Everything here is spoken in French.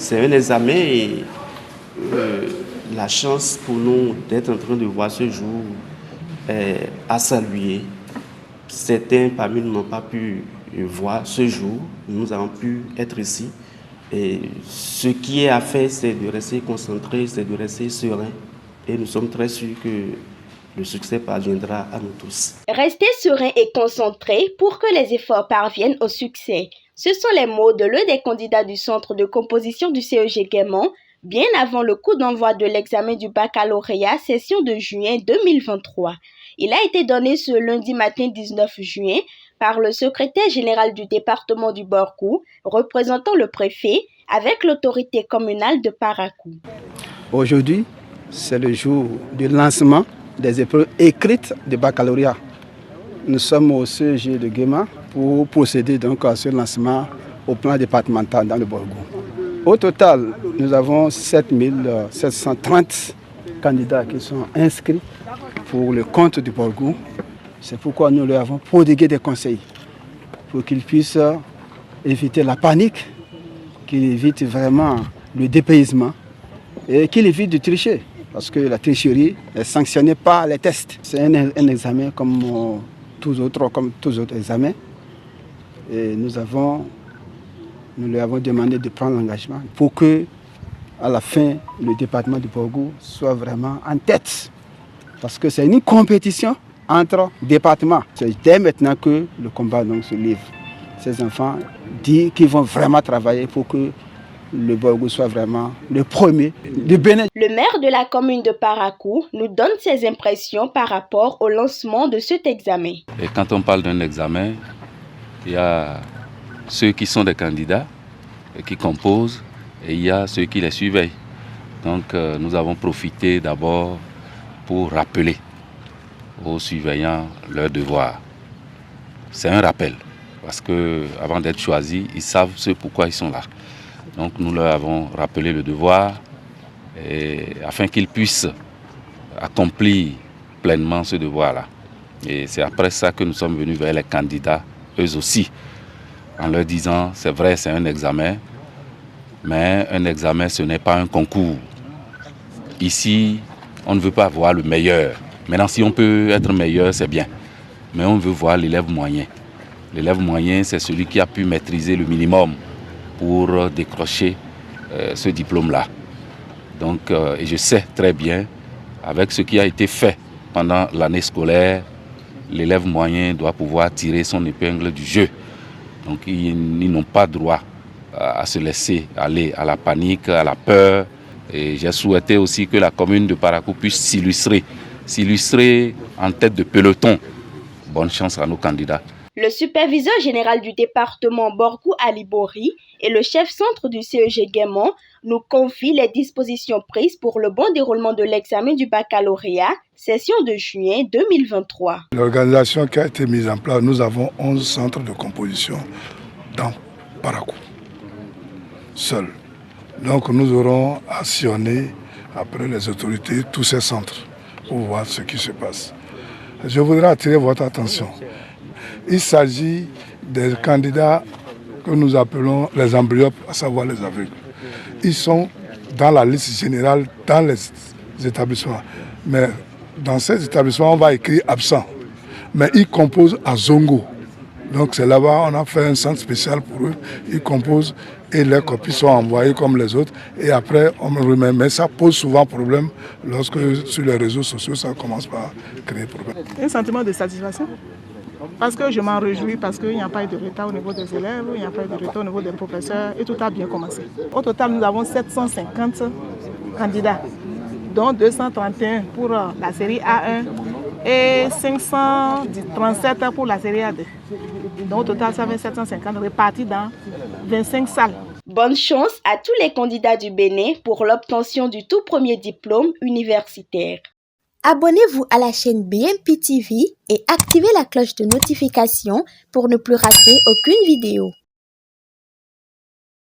C'est un examen et la chance pour nous d'être en train de voir ce jour est à saluer. Certains parmi nous n'ont pas pu voir ce jour. Nous avons pu être ici. Et ce qui est à faire, c'est de rester concentré, c'est de rester serein. Et nous sommes très sûrs que le succès parviendra à nous tous. Restez serein et concentré pour que les efforts parviennent au succès. Ce sont les mots de l'un des candidats du centre de composition du CEG Guémont, bien avant le coup d'envoi de l'examen du baccalauréat session de juin 2023. Il a été donné ce lundi matin 19 juin par le secrétaire général du département du Borgou, représentant le préfet, avec l'autorité communale de Parakou. Aujourd'hui, c'est le jour du lancement des épreuves écrites de baccalauréat. Nous sommes au CEG de Guémont pour procéder donc à ce lancement au plan départemental dans le Borgou. Au total, nous avons 7730 candidats qui sont inscrits pour le compte du Borgou. C'est pourquoi nous leur avons prodigué des conseils pour qu'ils puissent éviter la panique, qu'ils évitent vraiment le dépaysement et qu'ils évitent de tricher. Parce que la tricherie est sanctionnée par les tests. C'est un examen comme tous autres examens. Et nous leur avons demandé de prendre l'engagement pour que, à la fin, le département du Borgou soit vraiment en tête. Parce que c'est une compétition entre départements. C'est dès maintenant que le combat donc, se livre. Ces enfants disent qu'ils vont vraiment travailler pour que le Borgou soit vraiment le premier du Bénin. Le maire de la commune de Parakou nous donne ses impressions par rapport au lancement de cet examen. Et quand on parle d'un examen, il y a ceux qui sont des candidats et qui composent et il y a ceux qui les surveillent. Donc nous avons profité d'abord pour rappeler aux surveillants leurs devoirs. C'est un rappel parce qu'avant d'être choisis, ils savent ce pourquoi ils sont là. Donc nous leur avons rappelé le devoir afin qu'ils puissent accomplir pleinement ce devoir-là. Et c'est après ça que nous sommes venus vers les candidats, eux aussi, en leur disant, c'est vrai, c'est un examen, mais un examen, ce n'est pas un concours. Ici, on ne veut pas voir le meilleur. Maintenant, si on peut être meilleur, c'est bien. Mais on veut voir l'élève moyen. L'élève moyen, c'est celui qui a pu maîtriser le minimum pour décrocher ce diplôme-là. Donc, et je sais très bien, avec ce qui a été fait pendant l'année scolaire, l'élève moyen doit pouvoir tirer son épingle du jeu. Donc, ils n'ont pas droit à se laisser aller à la panique, à la peur. Et j'ai souhaité aussi que la commune de Parakou puisse s'illustrer en tête de peloton. Bonne chance à nos candidats. Le superviseur général du département Borgou Ali Bori et le chef centre du CEG Guémont nous confient les dispositions prises pour le bon déroulement de l'examen du baccalauréat, session de juin 2023. L'organisation qui a été mise en place, nous avons 11 centres de composition dans Parakou, seuls. Donc nous aurons à sillonner après les autorités tous ces centres pour voir ce qui se passe. Je voudrais attirer votre attention. Il s'agit des candidats que nous appelons les amblyopes, à savoir les aveugles. Ils sont dans la liste générale dans les établissements. Mais dans ces établissements, on va écrire absent. Mais ils composent à Zongo. Donc c'est là-bas, on a fait un centre spécial pour eux. Ils composent et leurs copies sont envoyées comme les autres. Et après, on me remet. Mais ça pose souvent problème lorsque sur les réseaux sociaux, ça commence par créer problème. Un sentiment de satisfaction. Parce que je m'en réjouis, parce qu'il n'y a pas eu de retard au niveau des élèves, il n'y a pas eu de retard au niveau des professeurs et tout a bien commencé. Au total, nous avons 750 candidats, dont 231 pour la série A1 et 537 pour la série A2. Donc au total, ça fait 750 répartis dans 25 salles. Bonne chance à tous les candidats du Bénin pour l'obtention du tout premier diplôme universitaire. Abonnez-vous à la chaîne BMP TV et activez la cloche de notification pour ne plus rater aucune vidéo.